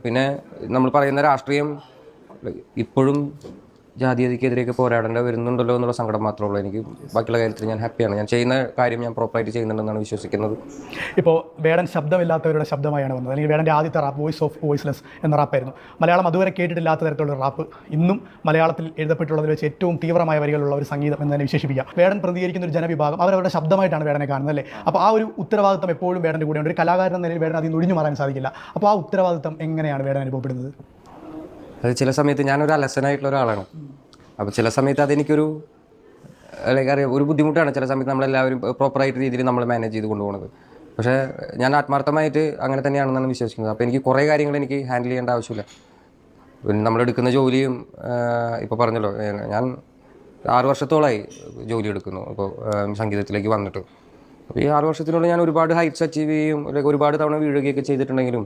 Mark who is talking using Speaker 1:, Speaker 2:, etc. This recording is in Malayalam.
Speaker 1: പിന്നെ നമ്മൾ പറയുന്ന രാഷ്ട്രീയം ഇപ്പോഴും ജാതീയതയ്ക്കെതിരെയൊക്കെ പോരാടേണ്ട വരുന്നുണ്ടല്ലോ എന്നുള്ള സങ്കടം മാത്രമേ ഉള്ളൂ. എനിക്ക് ബാക്കിയുള്ള കാര്യത്തിൽ ഞാൻ ഹാപ്പിയാണ്. ഞാൻ ചെയ്യുന്ന കാര്യം ഞാൻ പ്രോപ്പറായിട്ട് ചെയ്യുന്നുണ്ടെന്നാണ് വിശ്വസിക്കുന്നത്.
Speaker 2: ഇപ്പോൾ വേടൻ ശബ്ദമില്ലാത്തവരുടെ ശബ്ദമായാണ് വന്നത്, അല്ലെങ്കിൽ വേടൻ്റെ ആദ്യത്തെ റാപ്പ് വോയിസ് ഓഫ് വോയിസ്ലെസ് എന്ന റാപ്പായിരുന്നു. മലയാളം അതുവരെ കേട്ടിട്ടില്ലാത്ത തരത്തിലുള്ള റാപ്പ്, ഇന്നും മലയാളത്തിൽ എഴുതപ്പെട്ടുള്ളതിൽ വെച്ച് ഏറ്റവും തീവ്രമായ വരികളുള്ള ഒരു സംഗീതം എന്ന് തന്നെ വിശേഷിപ്പിക്കാം. വേടൻ പ്രതികരിക്കുന്ന ഒരു ജനവിഭാഗം അവരവരുടെ ശബ്ദമായിട്ടാണ് വേടനെ കാണുന്നത്, അല്ലേ? അപ്പോൾ ആ ഒരു ഉത്തരവാദിത്തം എപ്പോഴും വേടൻ്റെ കൂടെയുണ്ട്. ഒരു കലാകാരൻ എന്ന നിലയിൽ വേടൻ അതിൽ ഒഴിഞ്ഞു മാറാൻ സാധിക്കില്ല. അപ്പോൾ ആ ഉത്തരവാദിത്തം എങ്ങനെയാണ് വേടൻ അനുഭവപ്പെടുന്നത്?
Speaker 1: അത് ചില സമയത്ത് ഞാനൊരു അലസനായിട്ടുള്ള ഒരാളാണ്. അപ്പോൾ ചില സമയത്ത് അതെനിക്കൊരു അറിയാം ഒരു ബുദ്ധിമുട്ടാണ്. ചില സമയത്ത് നമ്മളെല്ലാവരും പ്രോപ്പറായിട്ട് രീതിയിൽ നമ്മൾ മാനേജ് ചെയ്ത് കൊണ്ടുപോകുന്നത്. പക്ഷേ ഞാൻ ആത്മാർത്ഥമായിട്ട് അങ്ങനെ തന്നെയാണെന്നാണ് വിശ്വസിക്കുന്നത്. അപ്പോൾ എനിക്ക് കുറേ കാര്യങ്ങൾ എനിക്ക് ഹാൻഡിൽ ചെയ്യേണ്ട ആവശ്യമില്ല. നമ്മളെടുക്കുന്ന ജോലിയും ഇപ്പോൾ പറഞ്ഞല്ലോ, ഞാൻ 6 വർഷത്തോളമായി ജോലി എടുക്കുന്നു അപ്പോൾ സംഗീതത്തിലേക്ക് വന്നിട്ട്. അപ്പോൾ ഈ 6 വർഷത്തിനുള്ളിൽ ഞാൻ ഒരുപാട് ഹൈറ്റ്സ് അച്ചീവ് ചെയ്യും, ഒരുപാട് തവണ വീഴുകയൊക്കെ ചെയ്തിട്ടുണ്ടെങ്കിലും